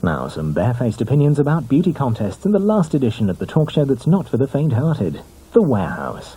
Now, some barefaced opinions about beauty contests in the last edition of the talk show that's not for the faint-hearted, The Warehouse.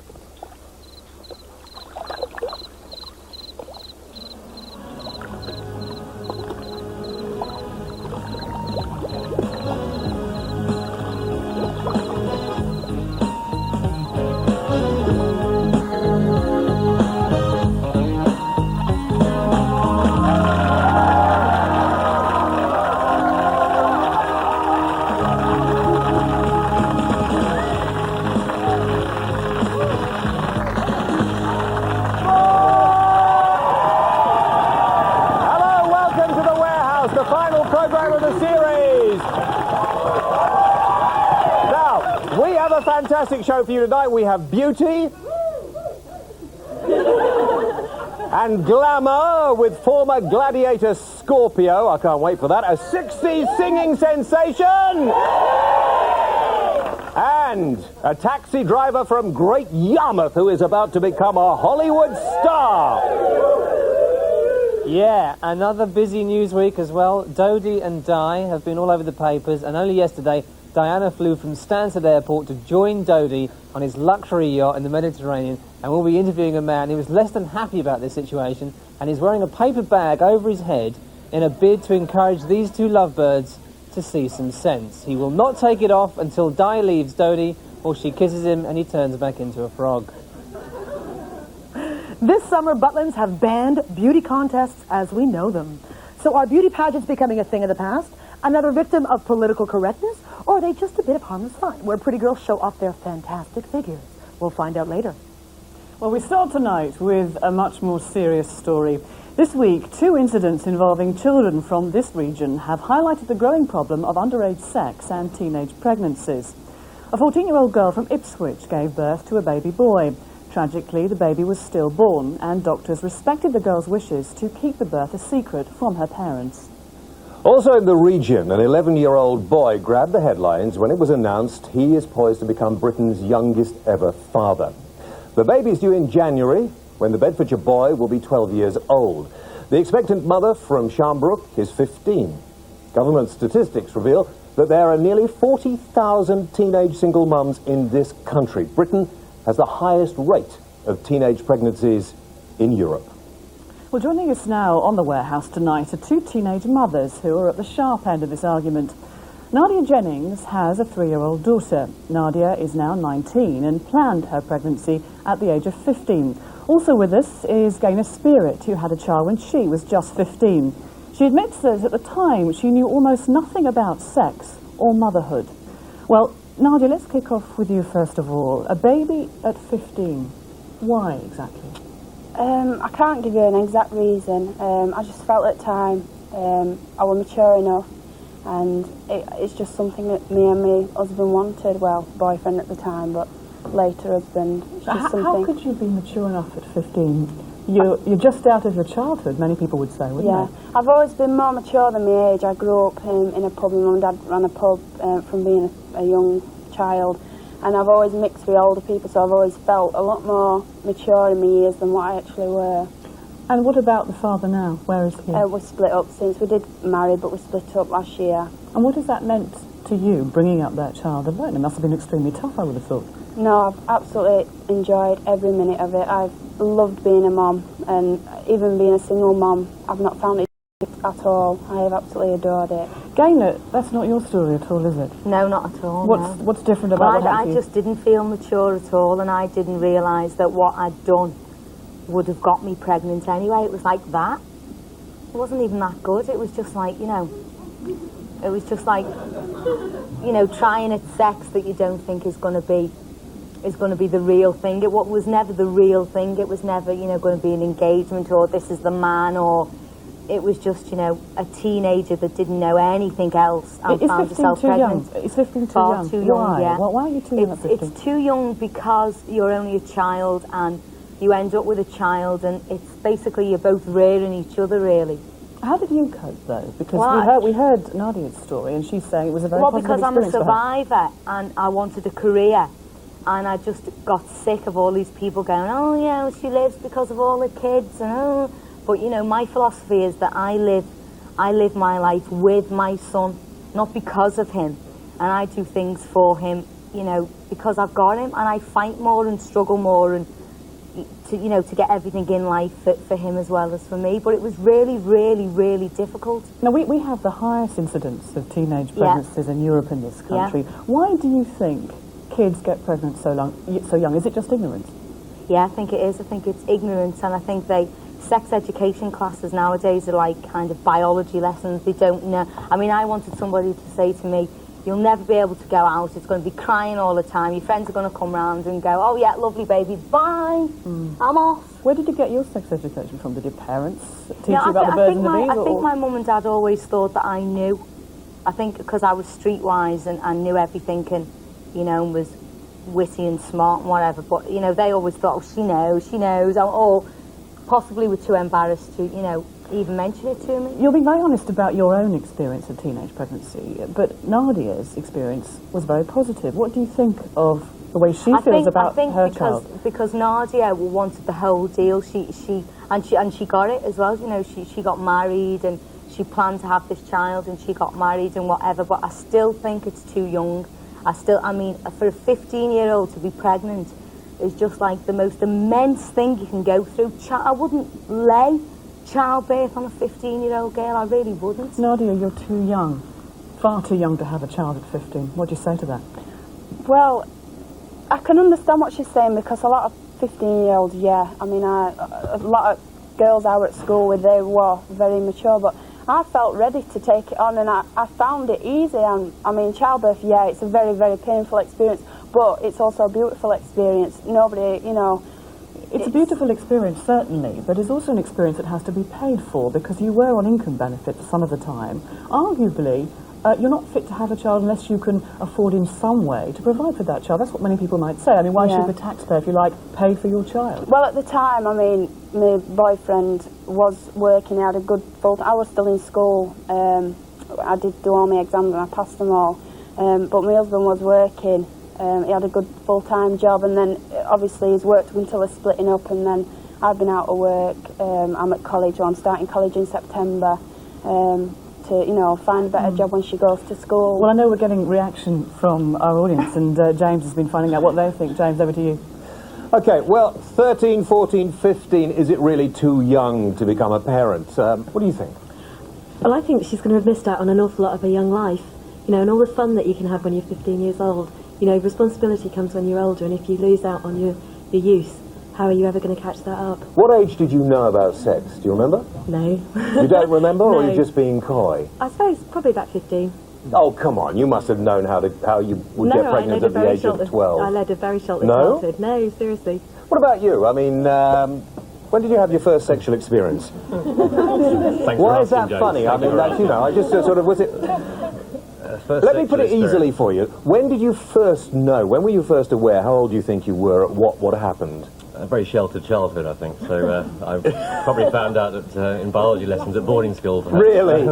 Fantastic show for you tonight. We have beauty and glamour with former gladiator Scorpio. I can't wait for that. A 60s singing sensation. And a taxi driver from Great Yarmouth who is about to become a Hollywood star. Yeah, another busy news week as well. Dodie and Di have been all over the papers, and only yesterday Diana flew from Stansted Airport to join Dodie on his luxury yacht in the Mediterranean, and we'll be interviewing a man who was less than happy about this situation, and he's wearing a paper bag over his head in a bid to encourage these two lovebirds to see some sense. He will not take it off until Di leaves Dodie, or she kisses him and he turns back into a frog. This summer, Butlins have banned beauty contests as we know them. So are beauty pageants becoming a thing of the past? Another victim of political correctness? Or are they just a bit of harmless fun, where pretty girls show off their fantastic figures? We'll find out later. Well, we start tonight with a much more serious story. This week, 2 incidents involving children from this region have highlighted the growing problem of underage sex and teenage pregnancies. A 14-year-old girl from Ipswich gave birth to a baby boy. Tragically, the baby was stillborn, and doctors respected the girl's wishes to keep the birth a secret from her parents. Also in the region, an 11-year-old boy grabbed the headlines when it was announced he is poised to become Britain's youngest ever father. The baby's due in January, when the Bedfordshire boy will be 12 years old. The expectant mother from Sharnbrook is 15. Government statistics reveal that there are nearly 40,000 teenage single mums in this country. Britain has the highest rate of teenage pregnancies in Europe. Well, joining us now on The Warehouse tonight are 2 teenage mothers who are at the sharp end of this argument. Nadia Jennings has a 3-year-old daughter. Nadia is now 19 and planned her pregnancy at the age of 15. Also with us is Gaynor Spirit, who had a child when she was just 15. She admits that at the time she knew almost nothing about sex or motherhood. Well, Nadia, let's kick off with you first of all. A baby at 15. Why exactly? I can't give you an exact reason. I just felt at the time I was mature enough, and it's just something that me and my husband wanted. Well, boyfriend at the time, but later husband. It's just something. How could you be mature enough at 15? You're just out of your childhood, many people would say, wouldn't they? I've always been more mature than my age. I grew up in a pub. My mum and dad ran a pub from being a young child. And I've always mixed with older people, so I've always felt a lot more mature in my years than what I actually were. And what about the father now? Where is he? We're split up since. We did marry, but we split up last year. And what has that meant to you, bringing up that child alone? It must have been extremely tough, I would have thought. No, I've absolutely enjoyed every minute of it. I've loved being a mom, and even being a single mom, I've not found it at all. I have absolutely adored it. Gaynor, that's not your story at all, is it? No, not at all. What's different about what happened? I just didn't feel mature at all, and I didn't realise that what I'd done would have got me pregnant anyway. It was like that. It wasn't even that good. It was just like, it was just like, trying at sex that you don't think is going to be the real thing. It was never the real thing. It was never, going to be an engagement, or this is the man, or it was just, a teenager that didn't know anything else and found herself pregnant. Is 15 too Far young? too young, Why? yeah. Why are you too young at 15? It's too young because you're only a child, and you end up with a child, and it's basically you're both rearing each other, really. How did you cope, though? Because we heard Nadia's story, and she's saying it was a very positive because I'm a experience for her. survivor, and I wanted a career, and I just got sick of all these people going, oh, yeah, she lives because of all the kids, and But, my philosophy is that I live my life with my son, not because of him. And I do things for him, you know, because I've got him, and I fight more and struggle more and to, you know, to get everything in life for him as well as for me. But it was really, really, really difficult. Now, we have the highest incidence of teenage pregnancies in Europe in this country. Why do you think kids get pregnant so young? Is it just ignorance? Yeah, I think it is. I think it's ignorance, and I think sex education classes nowadays are like kind of biology lessons. They don't know. I mean, I wanted somebody to say to me, you'll never be able to go out, it's going to be crying all the time, your friends are going to come round and go, oh yeah, lovely baby, bye, I'm off. Where did you get your sex education from? Did your parents teach you about the birds and the bees? I think my mum and dad always thought that I knew. I think because I was streetwise and knew everything and, you know, was witty and smart and whatever, but, you know, they always thought, oh, she knows, or possibly were too embarrassed to, you know, even mention it to me. You'll be very honest about your own experience of teenage pregnancy, but Nadia's experience was very positive. What do you think of the way she feels about her child? Because Nadia wanted the whole deal. She got it as well. You know, she got married and she planned to have this child and she got married and whatever. But I still think it's too young. I mean, for a 15-year-old to be pregnant is just like the most immense thing you can go through. I wouldn't lay childbirth on a 15-year-old girl. I really wouldn't. Nadia, you're too young. Far too young to have a child at 15. What do you say to that? Well, I can understand what she's saying because a lot of 15-year-olds, I mean, a lot of girls I were at school with, they were very mature, but I felt ready to take it on and I found it easy. And I mean, childbirth, it's a very, very painful experience, but it's also a beautiful experience. Nobody, you know... It's a beautiful experience, certainly, but it's also an experience that has to be paid for because you were on income benefit for some of the time. Arguably, you're not fit to have a child unless you can afford in some way to provide for that child. That's what many people might say. I mean, why should the taxpayer, if you like, pay for your child? Well, at the time, I mean, my boyfriend was working, he had a good I was still in school. I did do all my exams and I passed them all. But my husband was working. He had a good full-time job, and then obviously he's worked until we're splitting up, and then I've been out of work. I'm at college, or I'm starting college in September to, you know, find a better job when she goes to school. Well, I know we're getting reaction from our audience, and James has been finding out what they think. James, over to you. Okay, well, 13, 14, 15, is it really too young to become a parent? What do you think? Well, I think she's going to have missed out on an awful lot of her young life, you know, and all the fun that you can have when you're 15 years old. You know, responsibility comes when you're older, and if you lose out on your youth, how are you ever going to catch that up? What age did you know about sex? Do you remember? No. You don't remember, No. or are you just being coy? I suppose probably about 15. Oh, come on, you must have known how you would get pregnant at the age of 12. I led a very shortly No? childhood. No, seriously. What about you? I mean, when did you have your first sexual experience? Why is that funny? I mean, that's, you know, I just sort of, was it... Let me put it easily for you. When did you first know? When were you first aware? How old do you think you were? What happened? A very sheltered childhood, I think. So I probably found out that in biology lessons at boarding school. Perhaps. Really?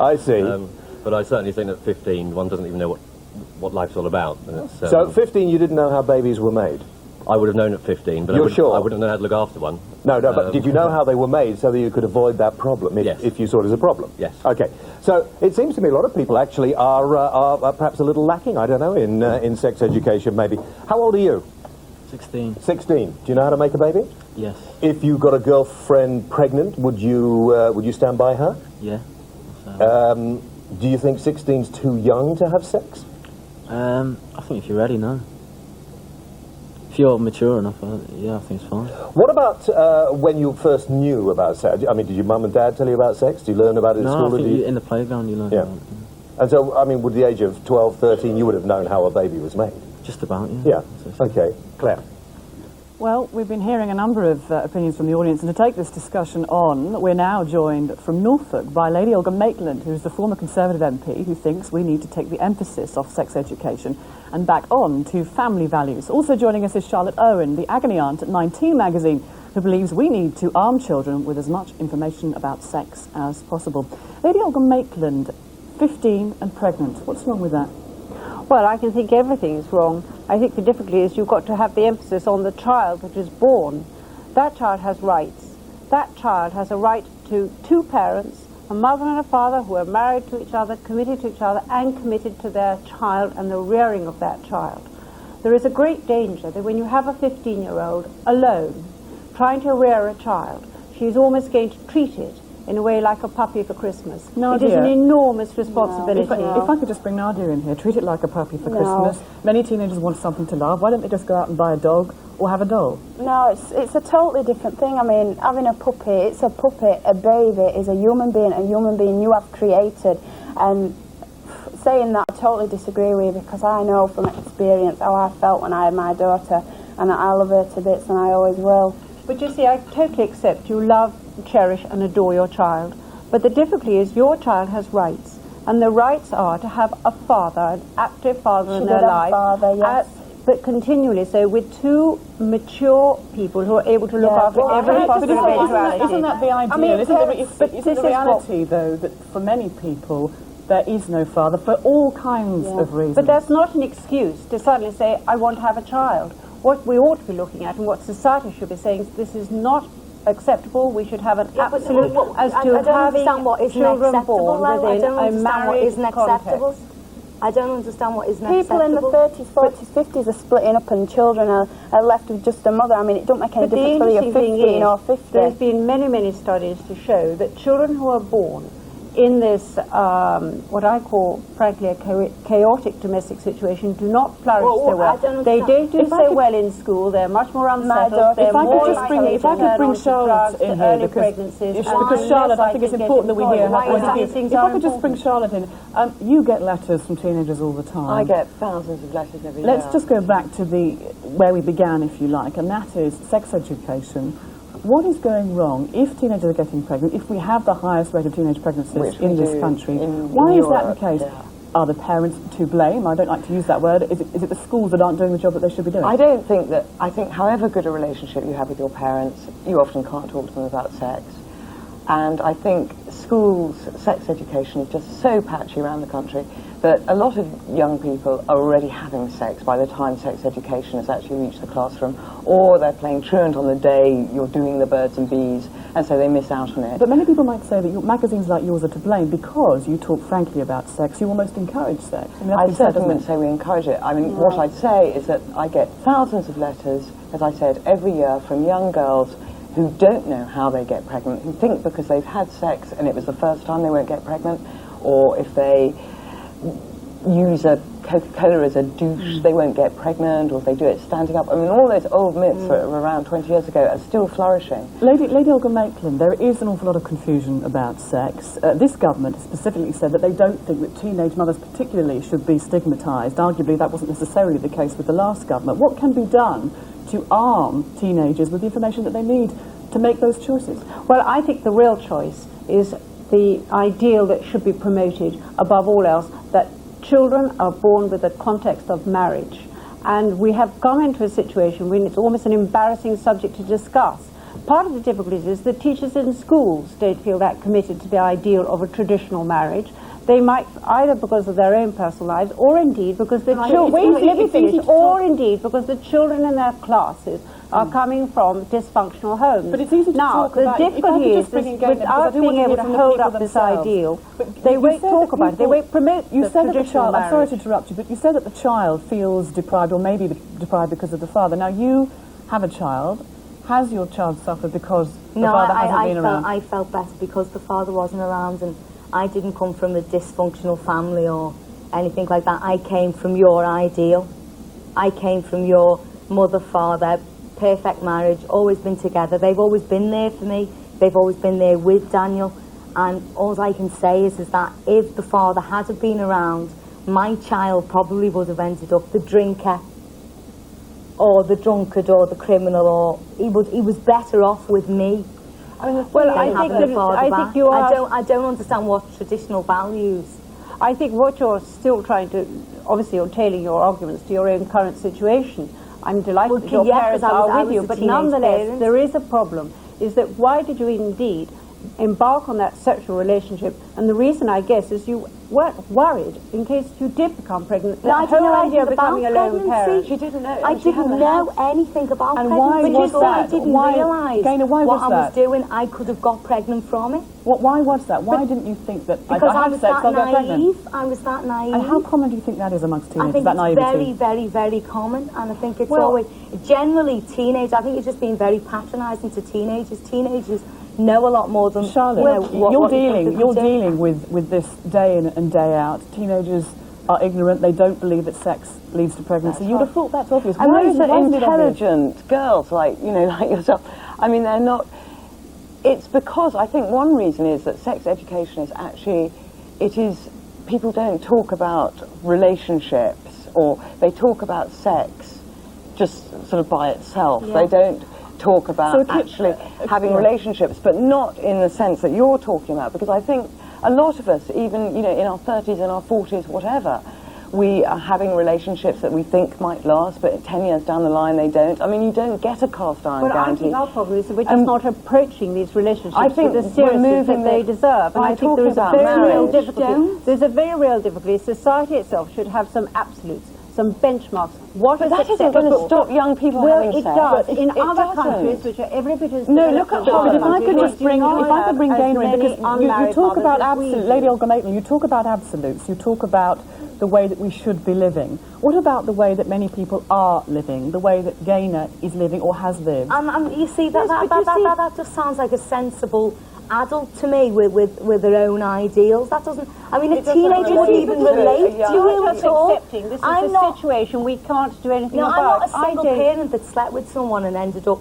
I see. But I certainly think at 15, one doesn't even know what life's all about. And it's, so at 15, you didn't know how babies were made? I would have known at 15, but You're sure? I wouldn't know how to look after one. No, but did you know how they were made so that you could avoid that problem if you saw it as a problem? Yes. Okay. So it seems to me a lot of people actually are perhaps a little lacking, I don't know, in sex education maybe. How old are you? 16. 16. Do you know how to make a baby? Yes. If you got a girlfriend pregnant, would you stand by her? Yeah. Do you think 16's too young to have sex? I think if you're ready, no. If you're mature enough, yeah, I think it's fine. What about when you first knew about sex? I mean, did your mum and dad tell you about sex? Did you learn about it at school? No, I think in the playground you learn about it. Yeah. And so, I mean, with the age of 12, 13, you would have known how a baby was made? Just about, yeah. Yeah. Okay. Claire? Well, we've been hearing a number of opinions from the audience, and to take this discussion on, we're now joined from Norfolk by Lady Olga Maitland, who's the former Conservative MP, who thinks we need to take the emphasis off sex education and back on to family values. Also joining us is Charlotte Owen, the agony aunt at 19 magazine, who believes we need to arm children with as much information about sex as possible. Lady Olga Maitland, 15 and pregnant. What's wrong with that? Well, I can think everything's wrong. I think the difficulty is you've got to have the emphasis on the child that is born. That child has rights. That child has a right to two parents, a mother and a father who are married to each other, committed to each other, and committed to their child and the rearing of that child. There is a great danger that when you have a 15-year-old alone, trying to rear a child, she's almost going to treat it in a way like a puppy for Christmas. Nadia, it is an enormous responsibility. If I could just bring Nadia in here, treat it like a puppy for Christmas. Many teenagers want something to love. Why don't they just go out and buy a dog or have a doll? No, it's a totally different thing. I mean, having a puppy, it's a puppy, a baby is a human being you have created. And saying that, I totally disagree with you, because I know from experience how I felt when I had my daughter, and I love her to bits, and I always will. But you see, I totally accept you love, cherish and adore your child. But the difficulty is your child has rights, and the rights are to have a father, an active father in their life. Father, yes. But continually, so with two mature people who are able to look after every possible eventuality. Isn't that the ideal? I mean, isn't the reality, though, that for many people there is no father for all kinds of reasons? But that's not an excuse to suddenly say, I want to have a child. What we ought to be looking at, and what society should be saying, is this is not acceptable. We should have an absolute as to I don't having understand what isn't children acceptable, born though. I within don't a understand what married isn't acceptable. context. I don't understand what isn't People acceptable. in the 30s, 40s, 50s are splitting up, and children are left with just a mother. I mean, it don't make any But the difference whether you're interesting thing 15 is, or 50. there's been many, many studies to show that children who are born in this, what I call, frankly, a chaotic domestic situation, do not flourish so well. They don't do so well in school. They're much more unsettled. If I could bring Charlotte in here, because Charlotte, I think it's important that we hear her point of view. If I could just bring Charlotte in, you get letters from teenagers all the time. I get thousands of letters every year. Let's just go back to where we began, if you like, and that is sex education. What is going wrong if teenagers are getting pregnant, if we have the highest rate of teenage pregnancies in this country? Why is that the case? Yeah. Are the parents to blame? I don't like to use that word. Is it the schools that aren't doing the job that they should be doing? I think however good a relationship you have with your parents, you often can't talk to them about sex. And I think schools' sex education is just so patchy around the country that a lot of young people are already having sex by the time sex education has actually reached the classroom, or they're playing truant on the day you're doing the birds and bees, and so they miss out on it. But many people might say that magazines like yours are to blame because you talk frankly about sex. You almost encourage sex. I certainly wouldn't say we encourage it. I mean, what I'd say is that I get thousands of letters, as I said, every year from young girls who don't know how they get pregnant, who think because they've had sex and it was the first time they won't get pregnant, or if they use a Coca-Cola as a douche, they won't get pregnant, or if they do it standing up. I mean, all those old myths from around 20 years ago are still flourishing. Lady Olga Maitland, there is an awful lot of confusion about sex. This government has specifically said that they don't think that teenage mothers particularly should be stigmatised. Arguably, that wasn't necessarily the case with the last government. What can be done to arm teenagers with the information that they need to make those choices? Well, I think the real choice is the ideal that should be promoted above all else, that children are born with the context of marriage. And we have come into a situation when it's almost an embarrassing subject to discuss. Part of the difficulty is that teachers in schools don't feel that committed to the ideal of a traditional marriage. They might, either because of their own personal lives, or indeed because the children in their classes are coming from dysfunctional homes. But it's easy to talk about. The difficulty is without being able to hold up this ideal, they won't talk about it. They won't promote the traditional marriage. I'm sorry to interrupt you, but you said that the child feels deprived, or maybe deprived because of the father. Now, you have a child. Has your child suffered because the father hasn't been around? I felt better because the father wasn't around, and I didn't come from a dysfunctional family or anything like that. I came from your ideal. I came from your mother, father, perfect marriage, always been together. They've always been there for me. They've always been there with Daniel. And all I can say is that if the father hadn't been around, my child probably would have ended up the drinker, or the drunkard, or the criminal, or he was better off with me. I don't understand what traditional values. I think what you're still trying to, obviously you're tailoring your arguments to your own current situation. I'm delighted that your parents are with you, but nonetheless there is a problem, is that why did you indeed embark on that sexual relationship. And the reason, I guess, is you weren't worried in case you did become pregnant. No, I the didn't know whole idea anything of becoming a about lone pregnancy. parent. She didn't know. I didn't know anything about And pregnancy. why was Because I that? didn't Why- realise Gaynor, why what was I that? was doing. I could have got pregnant from it. Why was that? Why didn't you think that Because if I I have was sex, that I'll get pregnant? naive. I was that naive. And how common do you think that is amongst I teenagers, think that it's naivety? very, very, very common, and I think it's Well- always generally teenage. I think it's just being very patronising to teenagers. Teenagers know a lot more than Charlotte, what you're you think dealing with this day in and day out. Teenagers are ignorant. They don't believe that sex leads to pregnancy. You'd have thought that's obvious. And Why those isn't are it obvious? intelligent girls, like yourself. I mean, they're not. It's because I think one reason is that sex education is actually, people don't talk about relationships, or they talk about sex just sort of by itself. Yeah. They don't talk about So actually having relationships, but not in the sense that you're talking about, because I think a lot of us, even in our 30s and our 40s, whatever, we are having relationships that we think might last, but 10 years down the line they don't. I mean, you don't get a cast iron But I guarantee. think our problem is that we're just not approaching these relationships I think with the we're seriousness moving that they the- deserve. And by I think there is a talking very about real marriage. difficulty. There's a very real difficulty. Society itself should have some absolutes, some benchmarks. What But is that isn't going to acceptable? stop young people Well, having it sex. does. In It other doesn't. countries, which are every bit as No, developed look at as But our if I could countries, just bring, do if I could bring not have Gaynor in, as because many you unmarried talk about fathers as we absolute, Lady do. Olga Maitland, you talk about absolutes, you talk about the way that we should be living. What about the way that many people are living, the way that Gaynor is living or has lived? You see, that just sounds like a sensible adult to me with their own ideals. That doesn't. I mean, a teenager wouldn't even relate to you at all. Accepting this is I'm a not. situation we can't do anything No, about. I'm not a single I don't- parent that slept with someone and ended up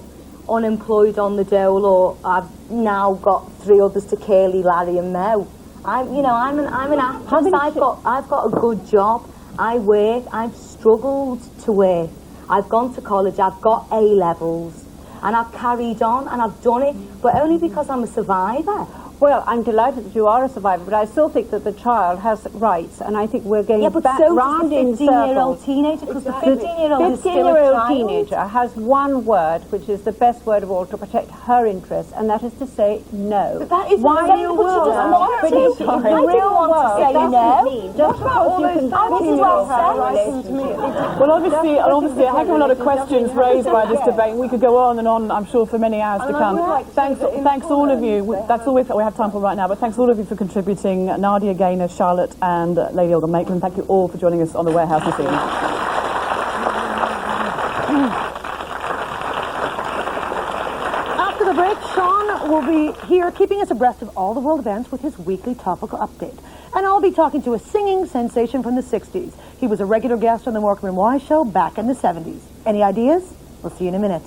unemployed on the dole, or I've now got 3 others to Curly, Larry, and Mo. I'm an actress. I've got a good job. I work. I've struggled to work. I've gone to college. I've got A levels, and I've carried on, and I've done it, but only because I'm a survivor. Well, I'm delighted that you are a survivor, but I still think that the child has rights, and I think we're getting Yeah, but back so round does the in 15-year-old circles. teenager, because the 15-year-old is still a 15-year-old child. teenager has one word, which is the best word of all to protect her interests, and that is to say no. But that isn't Why the do you same, but you just want want But to. it's the I didn't real want to world. say It doesn't no. mean just because you can I was well said. Well, obviously, a heck of a lot of questions raised by this debate. We could go on and on, I'm sure, for many hours to come. Thanks all of you. That's all we have time for right now, but thanks all of you for contributing. Nadia, Gaynor, Charlotte, and Lady Olga Maitland. Thank you all for joining us on The Warehouse this evening. After the break, Sean will be here keeping us abreast of all the world events with his weekly topical update. And I'll be talking to a singing sensation from the 60s. He was a regular guest on the Morecambe and Wise show back in the 70s. Any ideas? We'll see you in a minute.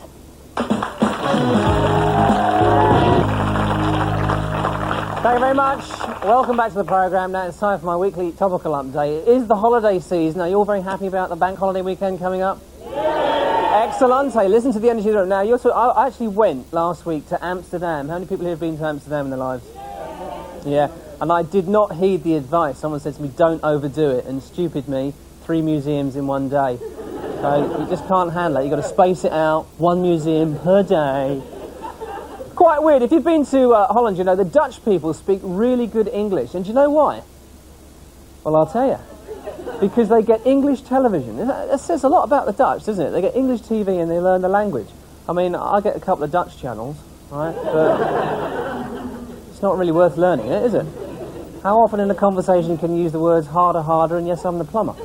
Thank you very much. Welcome back to the programme. Now it's time for my weekly topical update. It is the holiday season. Are you all very happy about the bank holiday weekend coming up? Yeah. Excellent. Hey, listen to the energy. Now, I actually went last week to Amsterdam. How many people here have been to Amsterdam in their lives? Yeah. And I did not heed the advice. Someone said to me, don't overdo it. And stupid me, 3 museums in one day. So you just can't handle it. You've got to space it out. 1 museum per day. Quite weird. If you've been to Holland, you know the Dutch people speak really good English. And do you know why? Well, I'll tell you. Because they get English television. That says a lot about the Dutch, doesn't it? They get English TV and they learn the language. I mean, I get a couple of Dutch channels, right? But it's not really worth learning it, is it? How often in a conversation can you use the words harder, harder, and yes, I'm the plumber?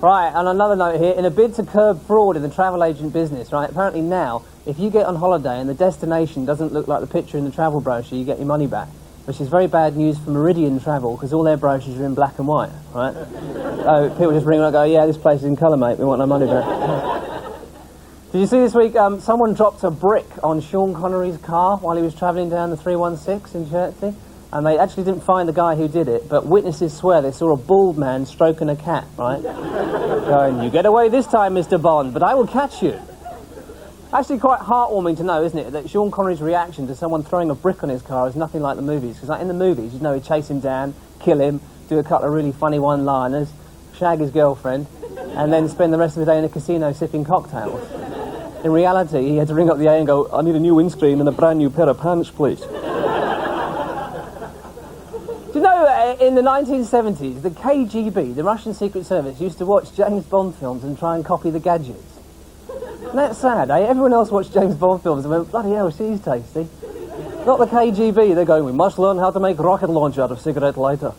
Right, on another note here, in a bid to curb fraud in the travel agent business, right, apparently now, if you get on holiday and the destination doesn't look like the picture in the travel brochure, you get your money back, which is very bad news for Meridian Travel, because all their brochures are in black and white, right? So people just ring up and go, yeah, this place is in colour, mate, we want our money back. Did you see this week, someone dropped a brick on Sean Connery's car while he was travelling down the 316 in Chertsey? And they actually didn't find the guy who did it, but witnesses swear they saw a bald man stroking a cat, right? Going, you get away this time, Mr. Bond, but I will catch you. Actually quite heartwarming to know, isn't it, that Sean Connery's reaction to someone throwing a brick on his car is nothing like the movies. Because like in the movies, you know, he'd chase him down, kill him, do a couple of really funny one-liners, shag his girlfriend, and then spend the rest of the day in a casino sipping cocktails. In reality, he had to ring up the A and go, I need a new windscreen and a brand new pair of pants, please. Do you know, in the 1970s, the KGB, the Russian Secret Service, used to watch James Bond films and try and copy the gadgets? And that's sad, eh? Everyone else watched James Bond films and went, bloody hell, she's tasty. Not the KGB, they're going, we must learn how to make rocket launcher out of cigarette lighter.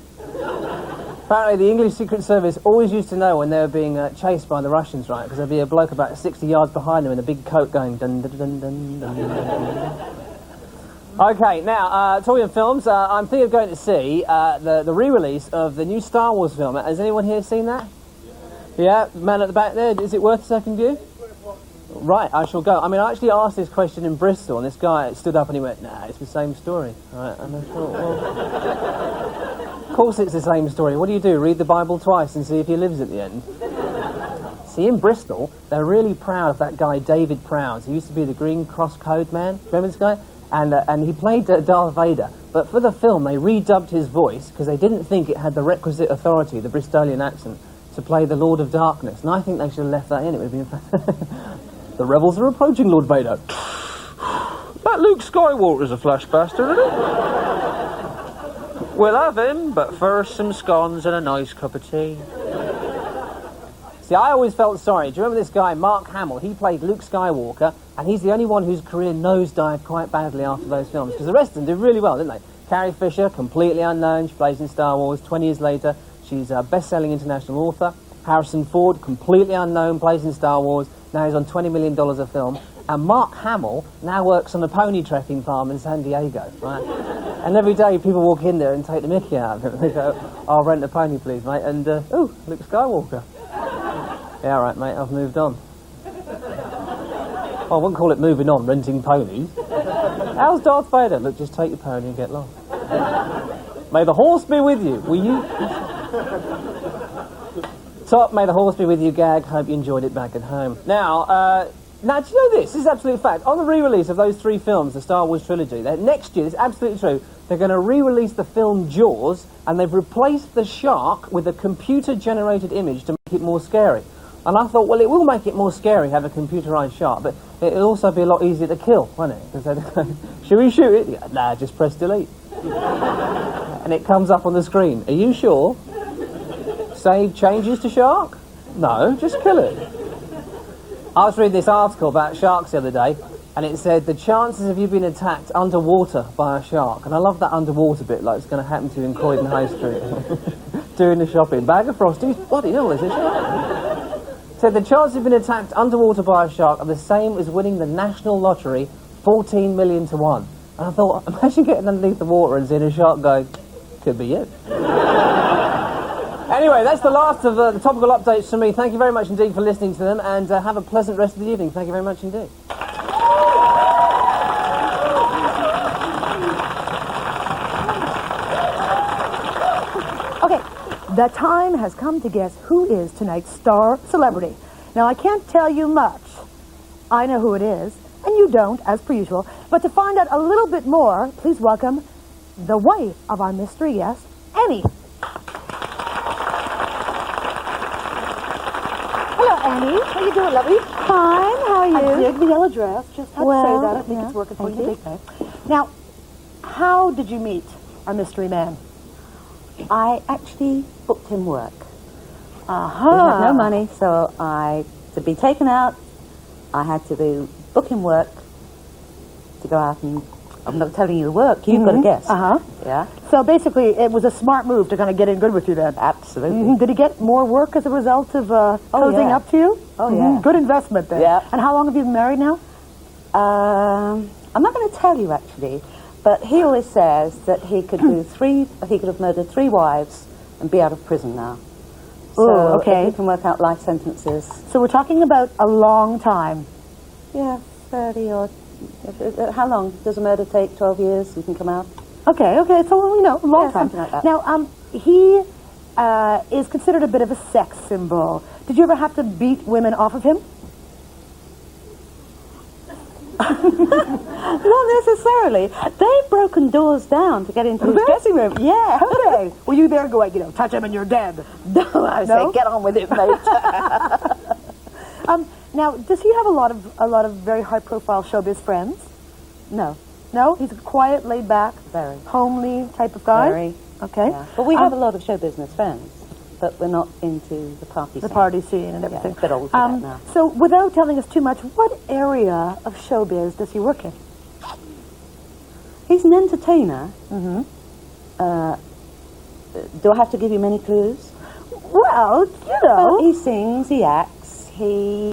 Apparently the English Secret Service always used to know when they were being chased by the Russians, right? Because there'd be a bloke about 60 yards behind them in a big coat going dun dun dun dun dun dun dun. Okay, now, talking of films, I'm thinking of going to see the re-release of the new Star Wars film. Has anyone here seen that? Yeah, man at the back there, is it worth a second view? Right, I shall go. I mean, I actually asked this question in Bristol, and this guy stood up and he went, nah, it's the same story. Right, and I thought, well, of course it's the same story. What do? Read the Bible twice and see if he lives at the end? See, in Bristol, they're really proud of that guy, David Prowse. He used to be the Green Cross Code man. Remember this guy? And he played Darth Vader. But for the film, they redubbed his voice because they didn't think it had the requisite authority, the Bristolian accent, to play the Lord of Darkness. And I think they should have left that in. It would have been fantastic. The rebels are approaching, Lord Vader. That Luke Skywalker's a flash bastard, isn't it? We'll have him, but first some scones and a nice cup of tea. See, I always felt sorry. Do you remember this guy, Mark Hamill? He played Luke Skywalker, and he's the only one whose career nosedived quite badly after those films, because the rest of them did really well, didn't they? Carrie Fisher, completely unknown, she plays in Star Wars. 20 years later, she's a best-selling international author. Harrison Ford, completely unknown, plays in Star Wars. Now he's on $20 million a film. And Mark Hamill now works on a pony trekking farm in San Diego, right? And every day people walk in there and take the mickey out of him. They go, I'll rent a pony, please, mate. And, ooh, Luke Skywalker. Yeah, all right, mate, I've moved on. Well, I wouldn't call it moving on, renting ponies. How's Darth Vader? Look, just take your pony and get lost. May the horse be with you, will you? Top, may the horse be with you gag. Hope you enjoyed it back at home. Now, do you know this? This is absolute fact. On the re-release of those three films, the Star Wars trilogy, next year, it's absolutely true, they're going to re-release the film Jaws, and they've replaced the shark with a computer-generated image to make it more scary. And I thought, well, it will make it more scary, have a computerised shark, but it'll also be a lot easier to kill, won't it? Because should we shoot it? Yeah, nah, just press delete. And it comes up on the screen. Are you sure? Save changes to shark? No, just kill it. I was reading this article about sharks the other day, and it said the chances of you being attacked underwater by a shark, and I love that underwater bit, like it's going to happen to you in Croydon High Street, doing the shopping. Bag of Frosties, bloody hell, there's a shark. Said the chances of being attacked underwater by a shark are the same as winning the national lottery, 14 million to 1. And I thought, imagine getting underneath the water and seeing a shark go, could be you. Anyway, that's the last of the topical updates from me. Thank you very much indeed for listening to them, and have a pleasant rest of the evening. Thank you very much indeed. Okay, the time has come to guess who is tonight's star celebrity. Now, I can't tell you much. I know who it is, and you don't, as per usual. But to find out a little bit more, please welcome the wife of our mystery guest, Annie. Annie, how you doing, lovely? Fine, how are you? I dig the yellow dress. Just had to say that. I think it's working for you. Now, how did you meet our mystery man? I actually booked him work. Uh-huh. We had no money, so to be taken out, I had to book him work to go out and... I'm not telling you the work. You've got to guess. Uh-huh. Yeah. So basically, it was a smart move to kind of get in good with you then. Absolutely. Did he get more work as a result of cozying up to you? Oh, yeah. Good investment then. Yeah. And how long have you been married now? I'm not going to tell you, actually, but he always says that he could do he could have murdered 3 wives and be out of prison now. So okay. he can work out life sentences. So we're talking about a long time. Yeah, 30 or... How long? Does a murder take? 12 years? You can come out? Okay, so, a long time. Something like that. Now, he is considered a bit of a sex symbol. Did you ever have to beat women off of him? Not necessarily. They've broken doors down to get into his dressing room. Yeah. Okay. Were you there going, touch him and you're dead? No, I say, get on with it, mate. Now, does he have a lot of very high-profile showbiz friends? No. No? He's a quiet, laid-back, Very. homely type of guy? Very. Okay. Yeah. But we have a lot of show business friends, but we're not into the party scene. The party scene and everything. Yeah, a bit old for that now. So, without telling us too much, what area of showbiz does he work in? He's an entertainer. Mm-hmm. Do I have to give you many clues? Well, you know. Well, he sings, he acts, he